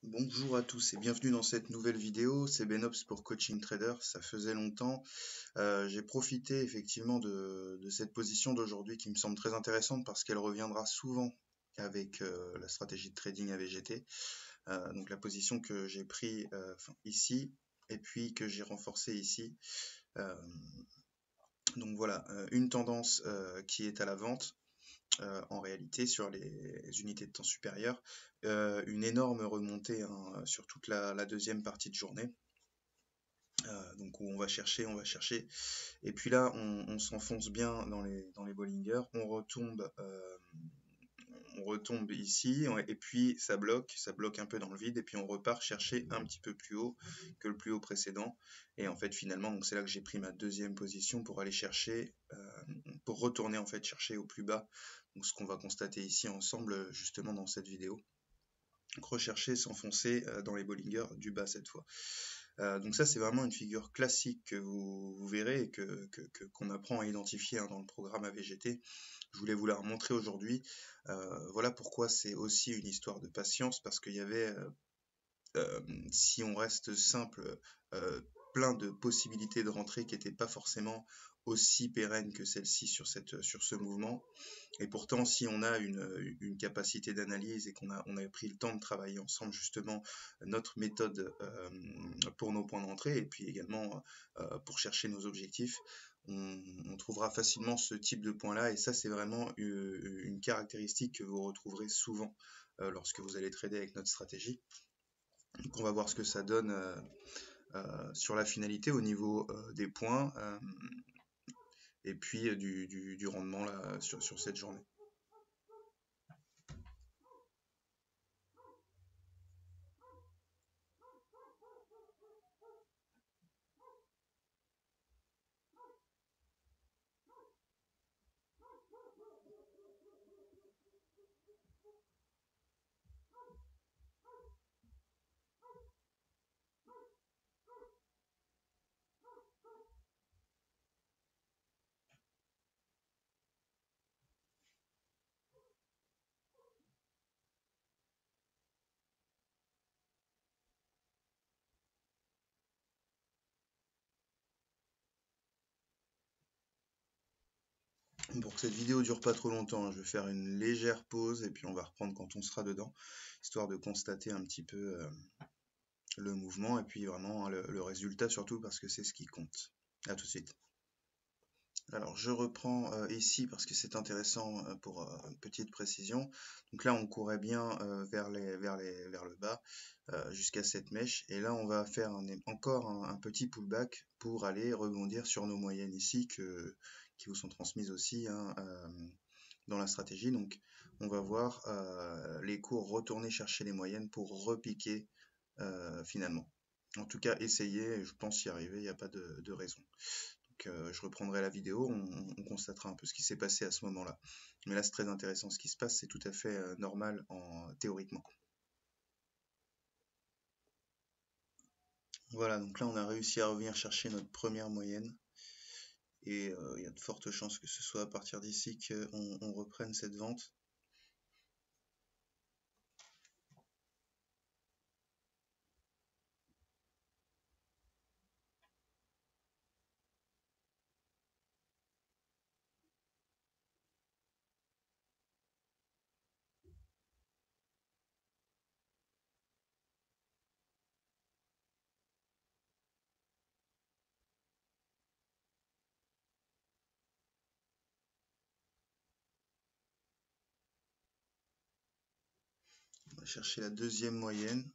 Bonjour à tous et bienvenue dans cette nouvelle vidéo, c'est Benops pour Coaching Trader, ça faisait longtemps. J'ai profité effectivement de cette position d'aujourd'hui qui me semble très intéressante parce qu'elle reviendra souvent avec la stratégie de trading AVGT. Donc la position que j'ai pris ici et puis que j'ai renforcée ici. Donc voilà, une tendance qui est à la vente. En réalité sur les unités de temps supérieures, une énorme remontée sur toute la deuxième partie de journée. Donc où on va chercher, et puis là on s'enfonce bien dans les Bollinger, on retombe ici, et puis ça bloque un peu dans le vide, et puis on repart chercher un petit peu plus haut que le plus haut précédent, et en fait finalement donc c'est là que j'ai pris ma deuxième position pour aller chercher, pour retourner en fait chercher au plus bas, donc ce qu'on va constater ici ensemble justement dans cette vidéo. Donc rechercher, s'enfoncer dans les Bollinger du bas cette fois. Donc ça c'est vraiment une figure classique que vous verrez et qu'on apprend à identifier dans le programme AVGT. Je voulais vous la remontrer aujourd'hui. Voilà pourquoi c'est aussi une histoire de patience, parce qu'il y avait, si on reste simple, plein de possibilités de rentrée qui n'étaient pas forcément aussi pérennes que celle-ci sur ce mouvement. Et pourtant, si on a une capacité d'analyse et qu'on a pris le temps de travailler ensemble justement notre méthode pour nos points d'entrée et puis également pour chercher nos objectifs, on trouvera facilement ce type de point-là. Et ça, c'est vraiment une caractéristique que vous retrouverez souvent lorsque vous allez trader avec notre stratégie. Donc on va voir ce que ça donne sur la finalité au niveau des points et puis du rendement là, sur cette journée. Pour que cette vidéo dure pas trop longtemps, je vais faire une légère pause et puis on va reprendre quand on sera dedans, histoire de constater un petit peu le mouvement et puis vraiment le résultat surtout, parce que c'est ce qui compte. À tout de suite. Alors je reprends ici parce que c'est intéressant pour une petite précision. Donc là on courait bien vers le bas jusqu'à cette mèche, et là on va faire encore un petit pullback pour aller rebondir sur nos moyennes ici qui vous sont transmises aussi dans la stratégie. Donc on va voir les cours retourner chercher les moyennes pour repiquer finalement. En tout cas essayer, je pense y arriver, il n'y a pas de raison. Je reprendrai la vidéo, on constatera un peu ce qui s'est passé à ce moment-là. Mais là, c'est très intéressant ce qui se passe, c'est tout à fait normal théoriquement. Voilà, donc là, on a réussi à revenir chercher notre première moyenne. Et il y a de fortes chances que ce soit à partir d'ici qu'on reprenne cette vente. On va chercher la deuxième moyenne.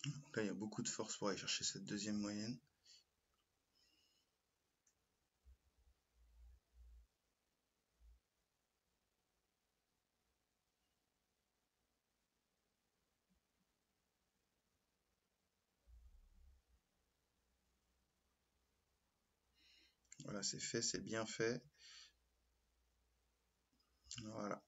Donc là, il y a beaucoup de force pour aller chercher cette deuxième moyenne. Voilà, c'est fait, c'est bien fait. Voilà.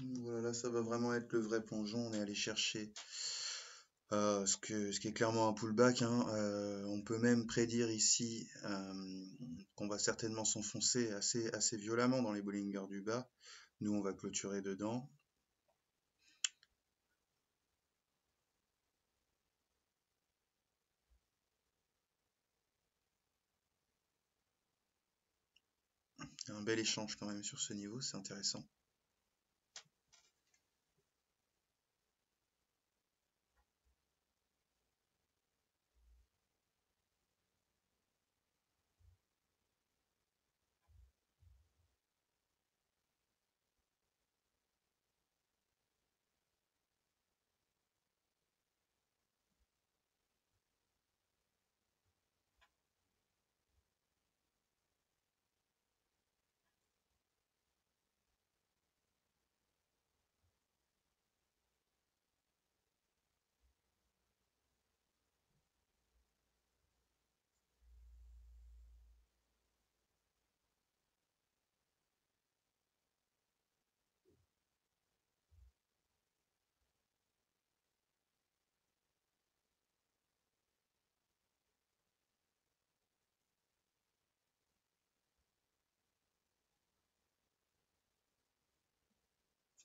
Voilà, là, ça va vraiment être le vrai plongeon. On est allé chercher ce qui est clairement un pullback, hein. On peut même prédire ici qu'on va certainement s'enfoncer assez violemment dans les Bollinger du bas. Nous, on va clôturer dedans. Un bel échange quand même sur ce niveau, c'est intéressant.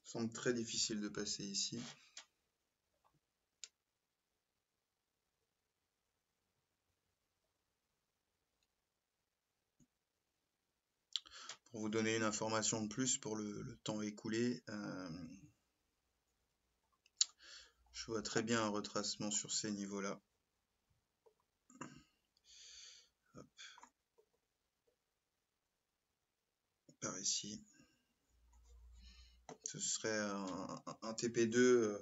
Ça semble très difficile de passer ici. Pour vous donner une information de plus pour le temps écoulé, je vois très bien un retracement sur ces niveaux-là. Par ici. Ce serait un TP2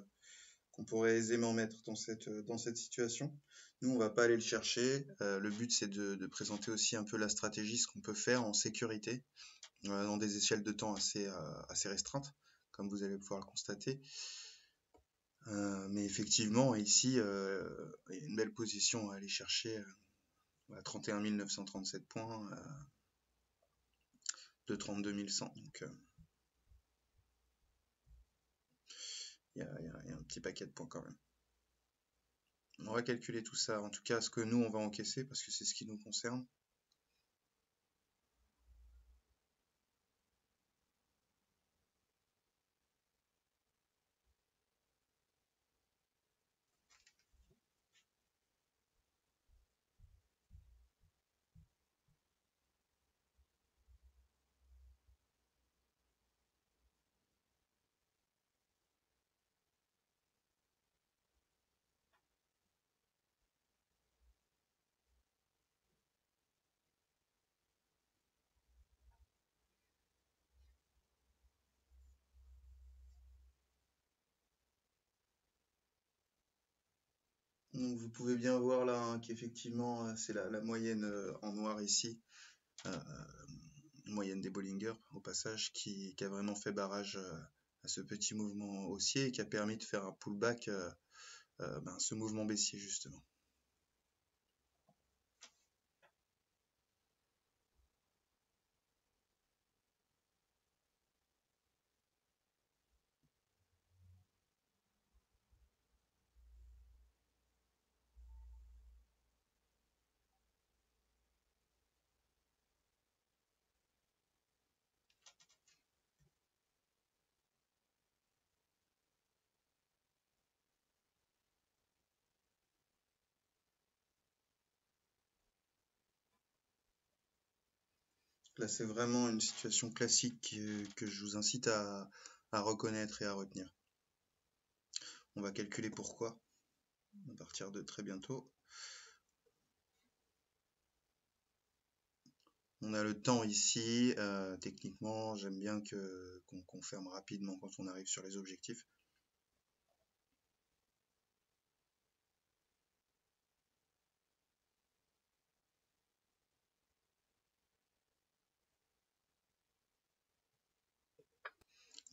qu'on pourrait aisément mettre dans cette situation. Nous, on va pas aller le chercher. Le but, c'est de présenter aussi un peu la stratégie, ce qu'on peut faire en sécurité, dans des échelles de temps assez restreintes, comme vous allez pouvoir le constater. Mais effectivement, ici, il y a une belle position à aller chercher à 31 937 points de 32 100. Donc, il y a un petit paquet de points quand même. On va calculer tout ça, en tout cas ce que nous on va encaisser parce que c'est ce qui nous concerne. Donc vous pouvez bien voir là hein, qu'effectivement c'est la moyenne en noir ici, moyenne des Bollinger au passage, qui a vraiment fait barrage à ce petit mouvement haussier et qui a permis de faire un pullback, ce mouvement baissier justement. Là c'est vraiment une situation classique que je vous incite à reconnaître et à retenir. On va calculer pourquoi à partir de très bientôt. On a le temps ici, techniquement j'aime bien qu'on confirme rapidement quand on arrive sur les objectifs.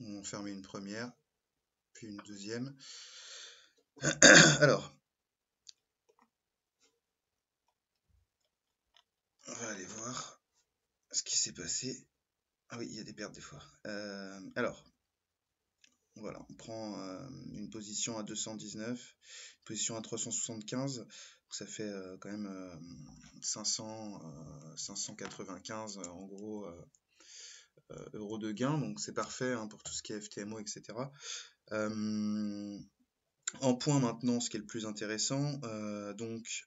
On ferme une première, puis une deuxième. Alors, on va aller voir ce qui s'est passé. Ah oui, il y a des pertes des fois. Alors, Voilà, on prend une position à 219, une position à 375, donc ça fait quand même 595 en gros euros de gain, donc c'est parfait hein, pour tout ce qui est FTMO, etc. En points maintenant, ce qui est le plus intéressant, donc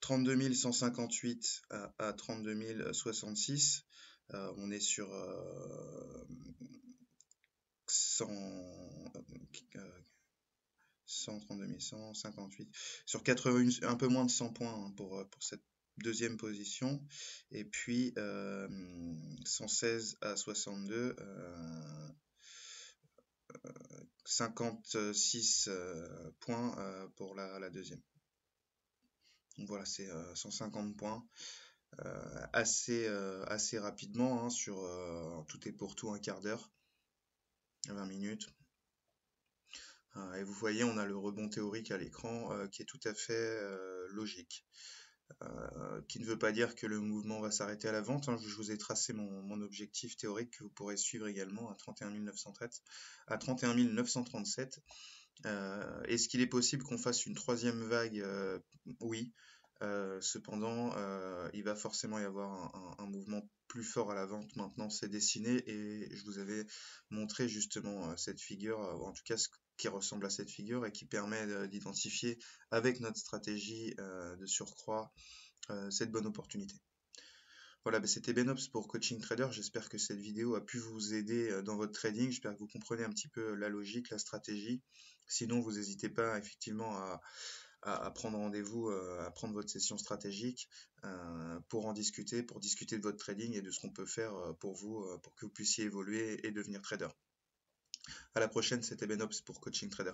32 158 à 32 066, on est sur 100, 132 158, sur 81, un peu moins de 100 points hein, pour cette deuxième position. Et puis 116 à 62, 56 points pour la deuxième. Donc voilà, c'est 150 points assez rapidement hein, sur tout est pour tout un quart d'heure, 20 minutes. Et vous voyez, on a le rebond théorique à l'écran qui est tout à fait logique. Qui ne veut pas dire que le mouvement va s'arrêter à la vente. Hein. Je vous ai tracé mon objectif théorique que vous pourrez suivre également à 31 937, à 31 937. Est-ce qu'il est possible qu'on fasse une troisième vague? Oui. Cependant, il va forcément y avoir un mouvement plus fort à la vente. Maintenant, c'est dessiné et je vous avais montré justement cette figure, ou en tout cas ce qui ressemble à cette figure et qui permet d'identifier avec notre stratégie de surcroît cette bonne opportunité. Voilà, c'était Benops pour Coaching Trader. J'espère que cette vidéo a pu vous aider dans votre trading. J'espère que vous comprenez un petit peu la logique, la stratégie. Sinon, vous n'hésitez pas effectivement à prendre rendez-vous, à prendre votre session stratégique pour en discuter, pour discuter de votre trading et de ce qu'on peut faire pour vous, pour que vous puissiez évoluer et devenir trader. À la prochaine, c'était Benops pour Coaching Trader.